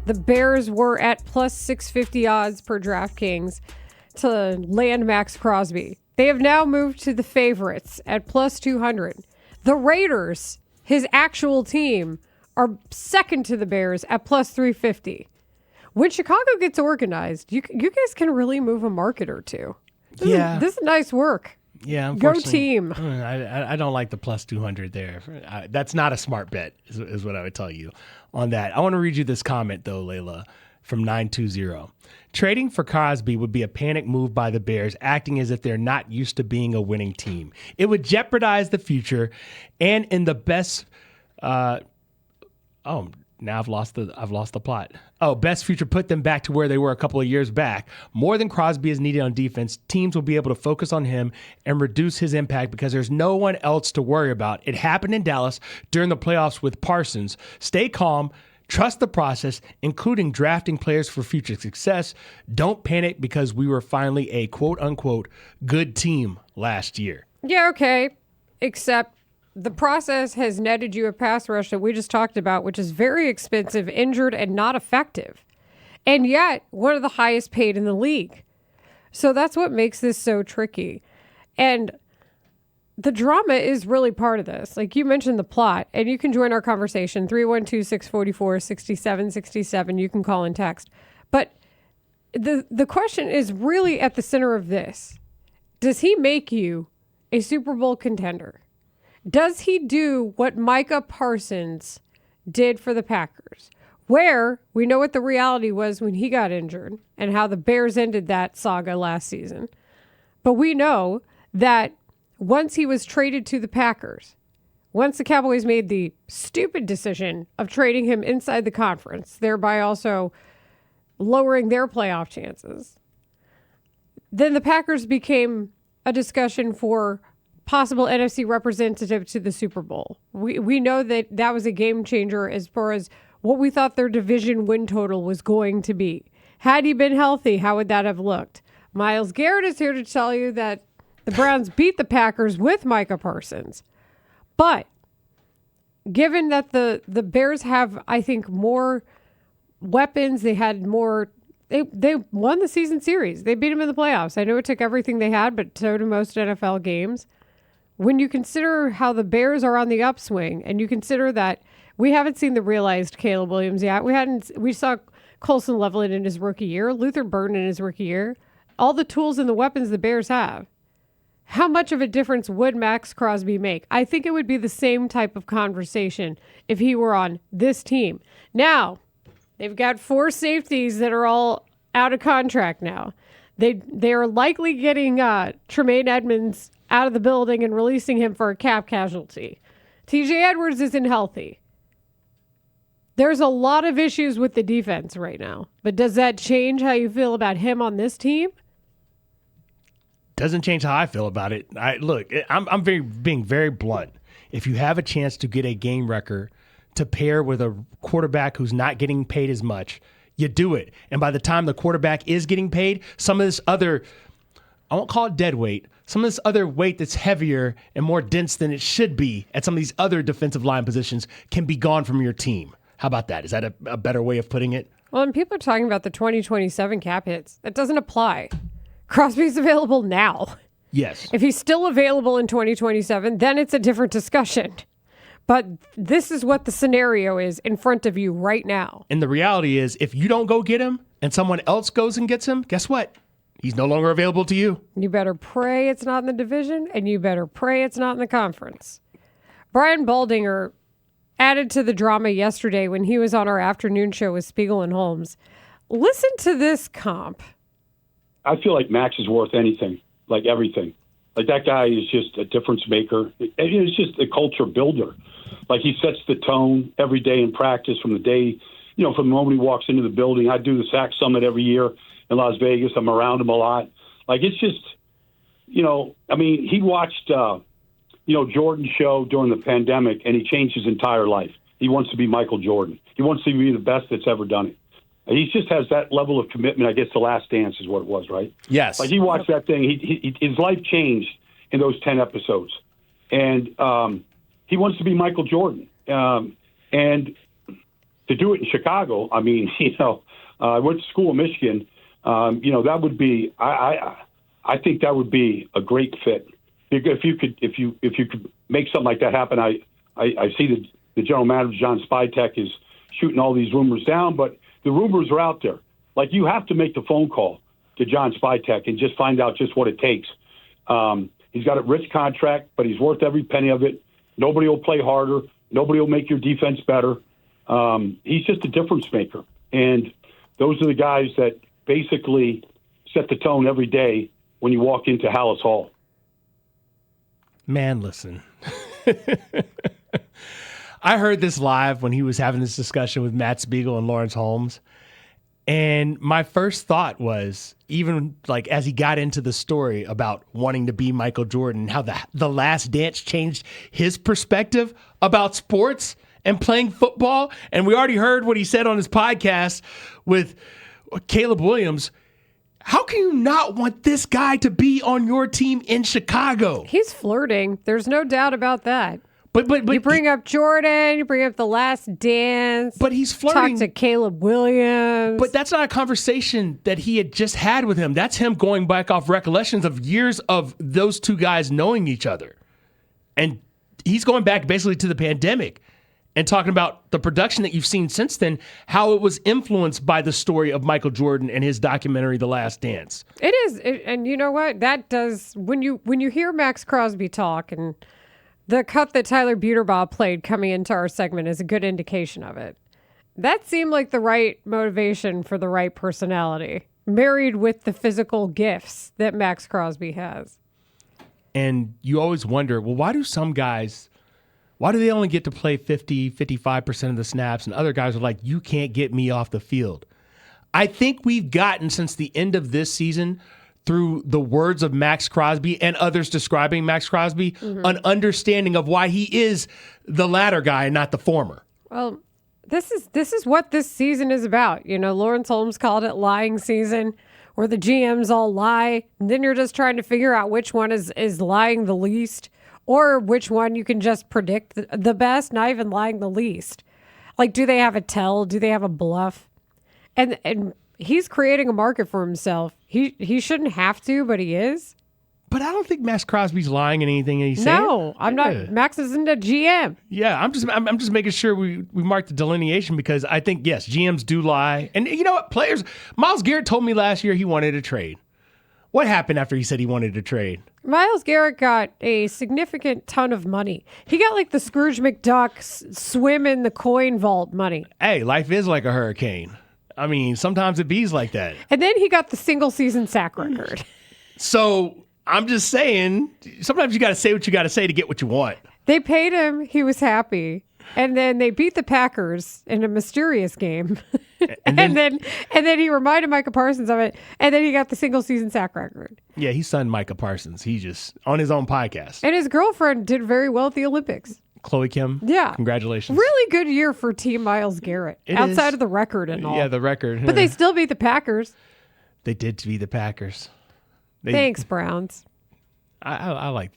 the Bears were at plus 650 odds per DraftKings to land Maxx Crosby. They have now moved to the favorites at plus 200. The Raiders, his actual team, are second to the Bears at plus 350. When Chicago gets organized, you guys can really move a market or two. This is nice work. Yeah, go team. I don't like the plus 200 there. That's not a smart bet, is what I would tell you on that. I want to read you this comment, though, Leila, from 920. Trading for Crosby would be a panic move by the Bears, acting as if they're not used to being a winning team. It would jeopardize the future, and in the best... Now I've lost the plot. Best future put them back to where they were a couple of years back. More than Crosby is needed on defense, teams will be able to focus on him and reduce his impact because there's no one else to worry about. It happened in Dallas during the playoffs with Parsons. Stay calm. Trust the process, including drafting players for future success. Don't panic because we were finally a quote-unquote good team last year. Yeah, okay. Except the process has netted you a pass rush that we just talked about, which is very expensive, injured, and not effective. And yet, one of the highest paid in the league. So that's what makes this so tricky. And the drama is really part of this. Like you mentioned the plot, and you can join our conversation, 312-644-6767. You can call and text. But the question is really at the center of this. Does he make you a Super Bowl contender? Does he do what Micah Parsons did for the Packers, where we know what the reality was when he got injured and how the Bears ended that saga last season? But we know that once he was traded to the Packers, once the Cowboys made the stupid decision of trading him inside the conference, thereby also lowering their playoff chances, then the Packers became a discussion for possible NFC representative to the Super Bowl. We know that was a game changer as far as what we thought their division win total was going to be. Had he been healthy, how would that have looked? Myles Garrett is here to tell you that the Browns beat the Packers with Micah Parsons. But given that the Bears have, I think, more weapons, they had more... They won the season series. They beat them in the playoffs. I know it took everything they had, but so do most NFL games. When you consider how the Bears are on the upswing, and you consider that we haven't seen the realized Caleb Williams yet. We saw Colson Leveland in his rookie year, Luther Burden in his rookie year. All the tools and the weapons the Bears have. How much of a difference would Maxx Crosby make? I think it would be the same type of conversation if he were on this team. Now, they've got 4 safeties that are all out of contract now. They are likely getting Tremaine Edmonds out of the building and releasing him for a cap casualty. TJ Edwards isn't healthy. There's a lot of issues with the defense right now. But does that change how you feel about him on this team? Doesn't change how I feel about it. I'm being very blunt. If you have a chance to get a game wrecker to pair with a quarterback who's not getting paid as much, you do it. And by the time the quarterback is getting paid, some of this other, I won't call it dead weight, some of this other weight that's heavier and more dense than it should be at some of these other defensive line positions can be gone from your team. How about that? Is that a better way of putting it? Well, and people are talking about the 2027 cap hits. That doesn't apply. Crosby's available now. Yes. If he's still available in 2027, then it's a different discussion. But this is what the scenario is in front of you right now. And the reality is, if you don't go get him and someone else goes and gets him, guess what? He's no longer available to you. You better pray it's not in the division, and you better pray it's not in the conference. Brian Baldinger added to the drama yesterday when he was on our afternoon show with Spiegel and Holmes. Listen to this comp. I feel like Max is worth anything, like everything. Like that guy is just a difference maker. He's just a culture builder. Like he sets the tone every day in practice from the day, from the moment he walks into the building. I do the SAC Summit every year in Las Vegas. I'm around him a lot. Like it's just, he watched, Jordan's show during the pandemic and he changed his entire life. He wants to be Michael Jordan. He wants to be the best that's ever done it. He just has that level of commitment. I guess The Last Dance is what it was, right? Yes. Like he watched that thing. His life changed in those 10 episodes. And he wants to be Michael Jordan. And to do it in Chicago, I mean, I went to school in Michigan. That would be. I think that would be a great fit. If you could make something like that happen, I see the general manager John Spytek is shooting all these rumors down, but the rumors are out there. Like, you have to make the phone call to John Spytek and just find out just what it takes. He's got a rich contract, but he's worth every penny of it. Nobody will play harder. Nobody will make your defense better. He's just a difference maker. And those are the guys that basically set the tone every day when you walk into Hallis Hall. Man, listen. I heard this live when he was having this discussion with Matt Spiegel and Lawrence Holmes. And my first thought was, even like as he got into the story about wanting to be Michael Jordan, how the Last Dance changed his perspective about sports and playing football. And we already heard what he said on his podcast with Caleb Williams. How can you not want this guy to be on your team in Chicago? He's flirting. There's no doubt about that. But you bring up Jordan, you bring up The Last Dance. But he's flirting. Talk to Caleb Williams. But that's not a conversation that he had just had with him. That's him going back off recollections of years of those two guys knowing each other. And he's going back basically to the pandemic and talking about the production that you've seen since then, how it was influenced by the story of Michael Jordan and his documentary, The Last Dance. It is. And you know what? That does, when you hear Maxx Crosby talk, and the cut that Tyler Buterbaugh played coming into our segment is a good indication of it. That seemed like the right motivation for the right personality, married with the physical gifts that Maxx Crosby has. And you always wonder, well, why do some guys, why do they only get to play 50, 55% of the snaps, and other guys are like, you can't get me off the field? I think we've gotten, since the end of this season, through the words of Maxx Crosby and others describing Maxx Crosby, an understanding of why he is the latter guy and not the former. Well, this is what this season is about. You know, Lawrence Holmes called it lying season, where the GMs all lie, and then you're just trying to figure out which one is lying the least, or which one you can just predict the best, not even lying the least. Like, do they have a tell? Do they have a bluff? And he's creating a market for himself. He shouldn't have to, but he is. But I don't think Maxx Crosby's lying in anything that he's saying. No, I'm not. Max isn't a GM. Yeah, I'm just making sure we mark the delineation, because I think, yes, GMs do lie. And you know what? Players, Myles Garrett told me last year he wanted a trade. What happened after he said he wanted a trade? Myles Garrett got a significant ton of money. He got like the Scrooge McDuck swim in the coin vault money. Hey, life is like a hurricane. I mean, sometimes it bees like that. And then he got the single season sack record. So I'm just saying, sometimes you got to say what you got to say to get what you want. They paid him. He was happy. And then they beat the Packers in a mysterious game. And then he reminded Micah Parsons of it. And then he got the single season sack record. Yeah, he sunned Micah Parsons. He just, on his own podcast. And his girlfriend did very well at the Olympics. Chloe Kim. Yeah. Congratulations. Really good year for Team Myles Garrett. Outside of the record and all. Yeah, the record. But they still beat the Packers. They did beat the Packers. Thanks, Browns. I like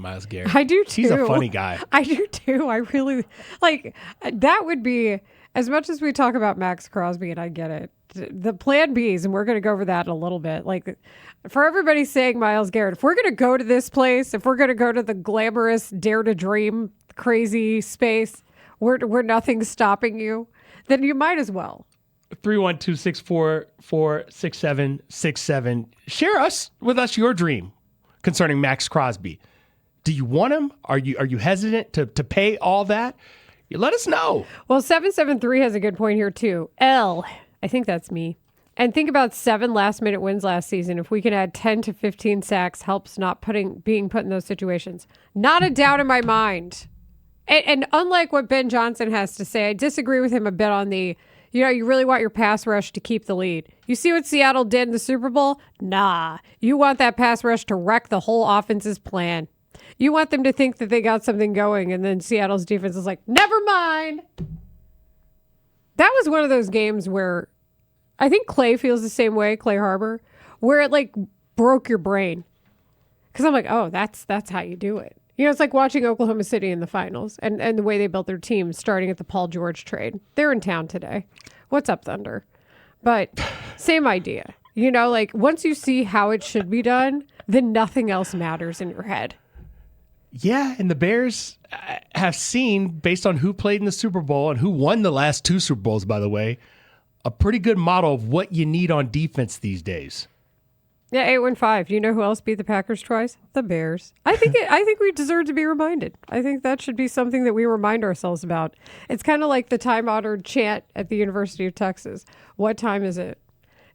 Myles Garrett. I do too. He's a funny guy. I do too. I really like that. Would be, as much as we talk about Maxx Crosby, and I get it, the plan Bs, and we're going to go over that in a little bit. Like, for everybody saying Myles Garrett, if we're going to go to this place, if we're going to go to the glamorous Dare to Dream crazy space where nothing's stopping you, then you might as well. 312-644-6767. Share with us your dream concerning Maxx Crosby. Do you want him? Are you hesitant to pay all that? You let us know. Well, 773 has a good point here too. I think that's me. And think about 7 last-minute wins last season. If we can add 10 to 15 sacks, helps not being put in those situations. Not a doubt in my mind. And unlike what Ben Johnson has to say, I disagree with him a bit on the, you really want your pass rush to keep the lead. You see what Seattle did in the Super Bowl? Nah. You want that pass rush to wreck the whole offense's plan. You want them to think that they got something going, and then Seattle's defense is like, never mind. That was one of those games where I think Clay feels the same way, Clay Harbor, where it like broke your brain. Because I'm like, oh, that's how you do it. You know, it's like watching Oklahoma City in the finals and the way they built their team starting at the Paul George trade. They're in town today. What's up, Thunder? But same idea. You know, like once you see how it should be done, then nothing else matters in your head. Yeah, and the Bears have seen, based on who played in the Super Bowl and who won the last 2 Super Bowls, by the way, a pretty good model of what you need on defense these days. Yeah, 8-5. You know who else beat the Packers twice? The Bears. I think we deserve to be reminded. I think that should be something that we remind ourselves about. It's kind of like the time-honored chant at the University of Texas. What time is it?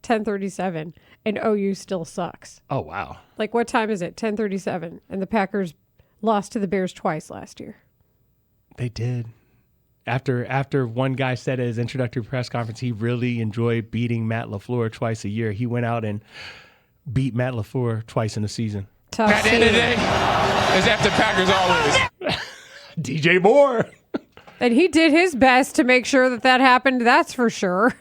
10:37, and OU still sucks. Oh, wow. Like, what time is it? 10:37, and the Packers lost to the Bears twice last year. They did. After one guy said at his introductory press conference he really enjoyed beating Matt LaFleur twice a year, he went out and beat Matt LaFleur twice in a season. Tough At the end of the day, it's after Packers always. DJ Moore. And he did his best to make sure that happened, that's for sure.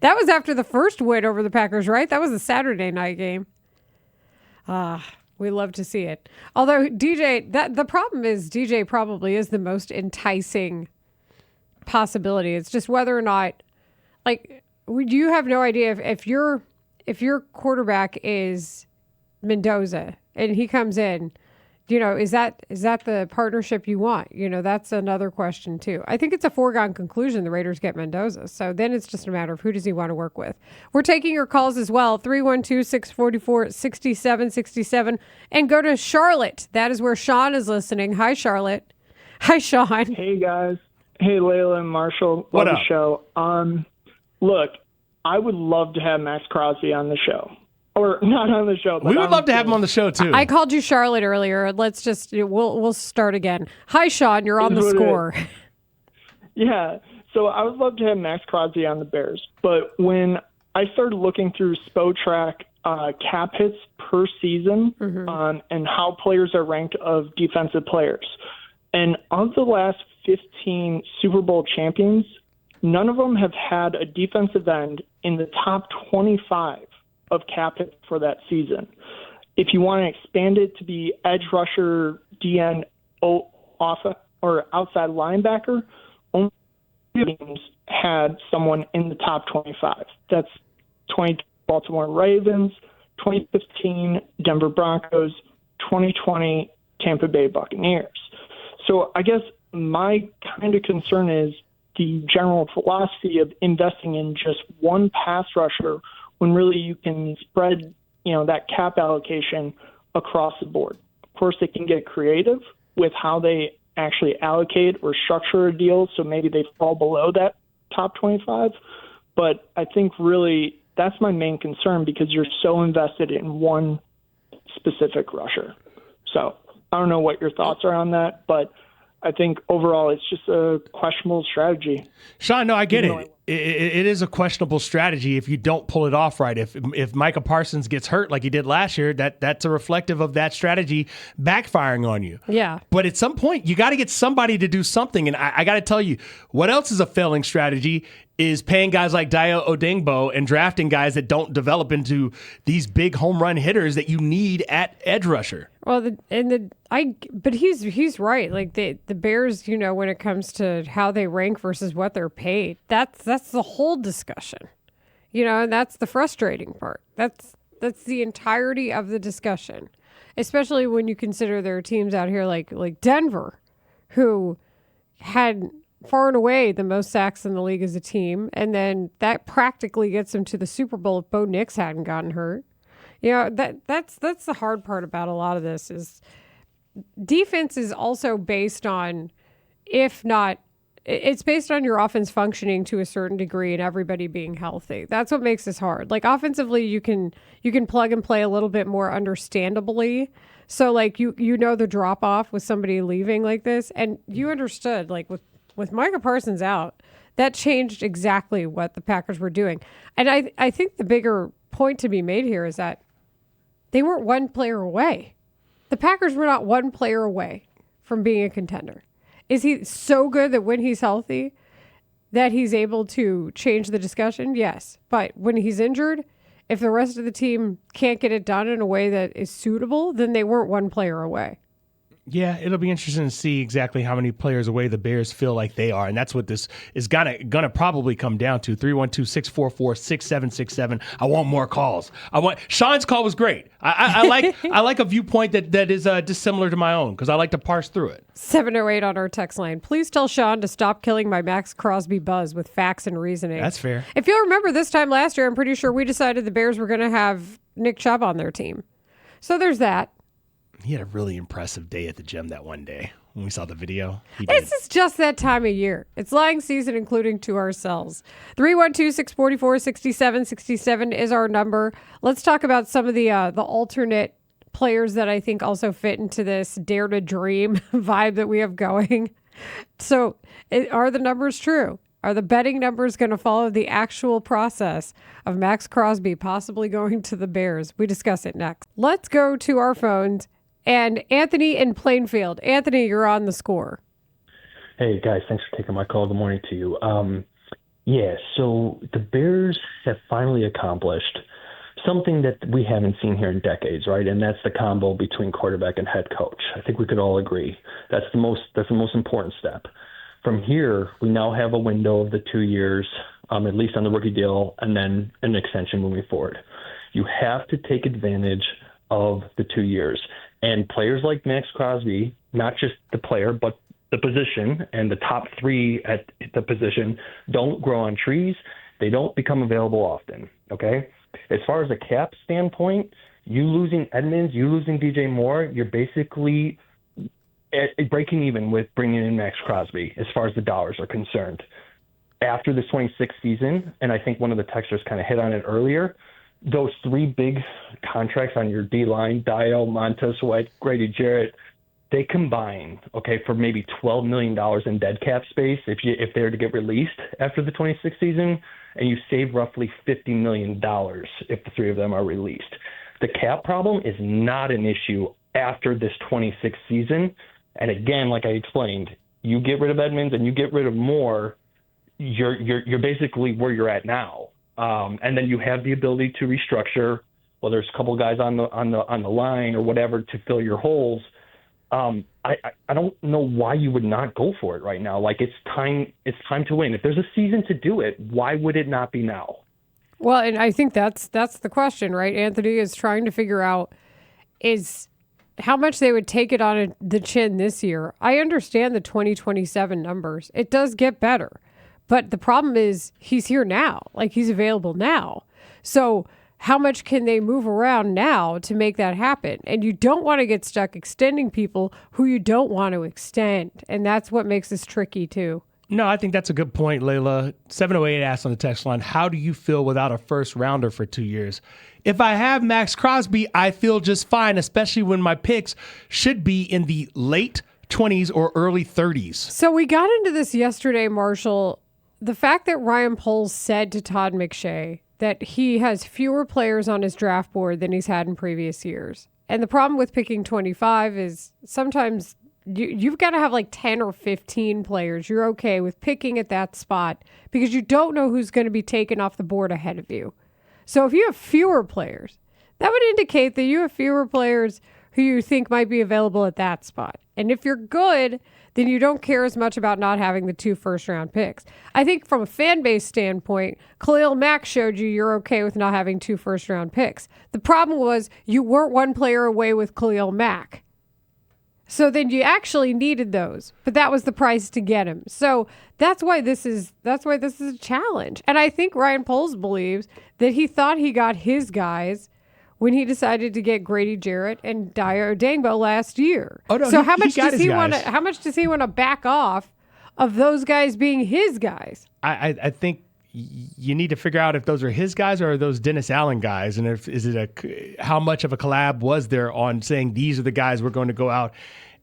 That was after the first win over the Packers, right? That was a Saturday night game. We love to see it. Although the problem is DJ probably is the most enticing possibility. It's just whether or not, like, you have no idea if your quarterback is Mendoza and he comes in, you know, is that the partnership you want? You know, that's another question too. I think it's a foregone conclusion the Raiders get Mendoza. So then it's just a matter of who does he want to work with. We're taking your calls as well, 312-644-6767, and go to Charlotte. That is where Sean is listening. Hi, Charlotte. Hi, Sean. Hey, guys. Hey, Leila and Marshall. What Love up? the show. Look, I would love to have Maxx Crosby on the show. Or not on the show. But We would love to have him on the show, too. I called you Charlotte earlier. Let's just, we'll start again. Hi, Sean. You're on the Is what it score. Yeah. So I would love to have Maxx Crosby on the Bears. But when I started looking through Spotrac cap hits per season and how players are ranked of defensive players, and of the last 15 Super Bowl champions, none of them have had a defensive end in the top 25 of cap hits for that season. If you want to expand it to be edge rusher, DN, off or outside linebacker, only teams had someone in the top 25. That's 20 Baltimore Ravens, 2015 Denver Broncos, 2020 Tampa Bay Buccaneers. So I guess my kind of concern is the general philosophy of investing in just one pass rusher when really you can spread, that cap allocation across the board. Of course, they can get creative with how they actually allocate or structure a deal, so maybe they fall below that top 25. But I think really that's my main concern because you're so invested in one specific rusher. So I don't know what your thoughts are on that, but I think overall it's just a questionable strategy. Sean, no, I get it. It is a questionable strategy if you don't pull it off right. If Micah Parsons gets hurt like he did last year, that's a reflective of that strategy backfiring on you. Yeah. But at some point, you got to get somebody to do something. And I got to tell you, what else is a failing strategy is paying guys like Dayo Odeyingbo and drafting guys that don't develop into these big home run hitters that you need at edge rusher. Well, but he's right. Like the Bears, when it comes to how they rank versus what they're paid, that's the whole discussion. And that's the frustrating part. That's the entirety of the discussion, especially when you consider there are teams out here like Denver, who had far and away the most sacks in the league as a team, and then that practically gets them to the Super Bowl if Bo Nix hadn't gotten hurt. That's the hard part about a lot of this is defense is also based on, it's based on your offense functioning to a certain degree and everybody being healthy. That's what makes this hard. Like offensively, you can plug and play a little bit more understandably. So like the drop off with somebody leaving like this, and you understood like with Micah Parsons out, that changed exactly what the Packers were doing. And I think the bigger point to be made here is that they weren't one player away. The Packers were not one player away from being a contender. Is he so good that when he's healthy, that he's able to change the discussion? Yes. But when he's injured, if the rest of the team can't get it done in a way that is suitable, then they weren't one player away. Yeah, it'll be interesting to see exactly how many players away the Bears feel like they are. And that's what this is gonna probably come down to. 312-644-6767. I want more calls. Sean's call was great. I like a viewpoint that is dissimilar to my own because I like to parse through it. 708 on our text line. Please tell Sean to stop killing my Maxx Crosby buzz with facts and reasoning. That's fair. If you'll remember this time last year, I'm pretty sure we decided the Bears were going to have Nick Chubb on their team. So there's that. He had a really impressive day at the gym that one day when we saw the video. This is just that time of year. It's lying season, including to ourselves. 312-644-6767 is our number. Let's talk about some of the alternate players that I think also fit into this dare to dream vibe that we have going. So are the numbers true? Are the betting numbers going to follow the actual process of Maxx Crosby possibly going to the Bears? We discuss it next. Let's go to our phones. And Anthony in Plainfield. Anthony, you're on the score. Hey, guys. Thanks for taking my call. Good morning to you. So the Bears have finally accomplished something that we haven't seen here in decades, right? And that's the combo between quarterback and head coach. I think we could all agree. That's the most important step. From here, we now have a window of the 2 years, at least on the rookie deal, and then an extension moving forward. You have to take advantage of the 2 years. And players like Maxx Crosby, not just the player, but the position and the top three at the position don't grow on trees. They don't become available often, okay? As far as a cap standpoint, you losing Edmonds, you losing DJ Moore, you're basically breaking even with bringing in Maxx Crosby as far as the dollars are concerned. After the 26th season, and I think one of the texters kind of hit on it earlier, those three big contracts on your D-line, Dio, Montez Sweat, Grady Jarrett, they combine, okay, for maybe $12 million in dead cap space if they were to get released after the 26th season, and you save roughly $50 million if the three of them are released. The cap problem is not an issue after this 26th season. And again, like I explained, you get rid of Edmonds and you get rid of Moore, you're basically where you're at now. And then you have the ability to restructure. Well, there's a couple of guys on the line or whatever to fill your holes. I don't know why you would not go for it right now. Like it's time to win. If there's a season to do it, why would it not be now? Well, and I think that's the question, right? Anthony is trying to figure out is how much they would take it on the chin this year. I understand the 2027 numbers. It does get better. But the problem is he's here now, like he's available now. So how much can they move around now to make that happen? And you don't want to get stuck extending people who you don't want to extend. And that's what makes this tricky too. No, I think that's a good point, Leila. 708 asked on the text line, how do you feel without a first rounder for 2 years? If I have Maxx Crosby, I feel just fine, especially when my picks should be in the late 20s or early 30s. So we got into this yesterday, Marshall. The fact that Ryan Poles said to Todd McShay that he has fewer players on his draft board than he's had in previous years. And the problem with picking 25 is sometimes you've got to have like 10 or 15 players. You're okay with picking at that spot because you don't know who's going to be taken off the board ahead of you. So if you have fewer players, that would indicate that you have fewer players who you think might be available at that spot. And if you're good, then you don't care as much about not having the 2 first-round picks. I think from a fan base standpoint, Khalil Mack showed you're okay with not having 2 first-round picks. The problem was you weren't one player away with Khalil Mack. So then you actually needed those, but that was the price to get him. So that's why this is a challenge. And I think Ryan Poles believes that he thought he got his guys when he decided to get Grady Jarrett and Dio Dangbo last year. Oh, no, so how much does he want to back off of those guys being his guys? I think you need to figure out if those are his guys or are those Dennis Allen guys, and how much of a collab was there on saying these are the guys we're going to go out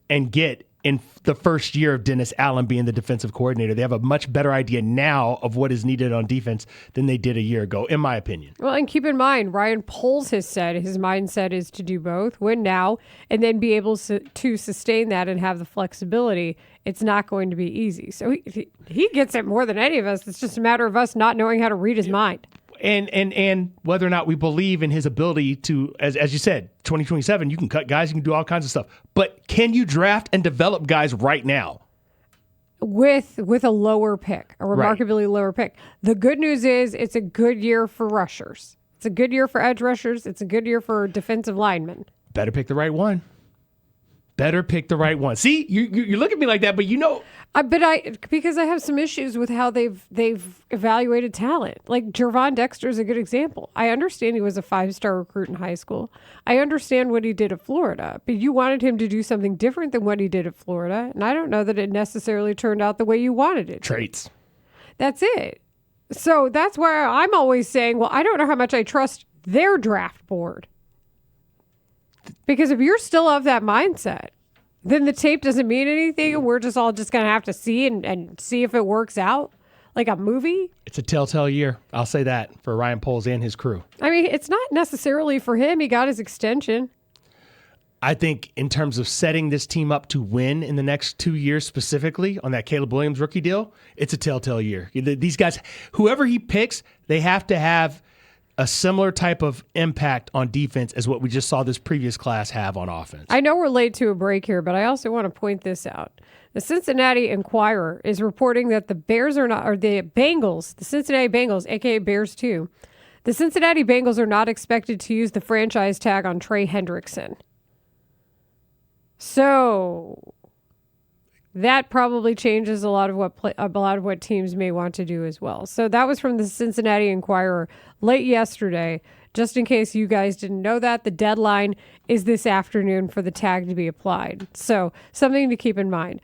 and get in the first year of Dennis Allen being the defensive coordinator. They have a much better idea now of what is needed on defense than they did a year ago, in my opinion. Well, and keep in mind, Ryan Poles has said his mindset is to do both, win now, and then be able to sustain that and have the flexibility. It's not going to be easy. So he gets it more than any of us. It's just a matter of us not knowing how to read his mind. And whether or not we believe in his ability to, as you said, 2027, you can cut guys, you can do all kinds of stuff. But can you draft and develop guys right now? With a lower pick, a remarkably lower pick. The good news is it's a good year for rushers. It's a good year for edge rushers. It's a good year for defensive linemen. Better pick the right one. Better pick the right one. See, you look at me like that, but you know. Because I have some issues with how they've evaluated talent. Like Jervon Dexter is a good example. I understand he was a 5-star recruit in high school. I understand what he did at Florida, but you wanted him to do something different than what he did at Florida, and I don't know that it necessarily turned out the way you wanted it. Traits. That's it. So that's why I'm always saying, well, I don't know how much I trust their draft board. Because if you're still of that mindset, then the tape doesn't mean anything, and we're just going to have to see and see if it works out like a movie. It's a telltale year. I'll say that for Ryan Poles and his crew. I mean, it's not necessarily for him. He got his extension. I think in terms of setting this team up to win in the next 2 years specifically on that Caleb Williams rookie deal, it's a telltale year. These guys, whoever he picks, they have to have a similar type of impact on defense as what we just saw this previous class have on offense. I know we're late to a break here, but I also want to point this out. The Cincinnati Enquirer is reporting that the Bengals, the Cincinnati Bengals, aka Bears too, the Cincinnati Bengals are not expected to use the franchise tag on Trey Hendrickson. So that probably changes a lot of what teams may want to do as well. So that was from the Cincinnati Enquirer late yesterday. Just in case you guys didn't know that, the deadline is this afternoon for the tag to be applied. So something to keep in mind.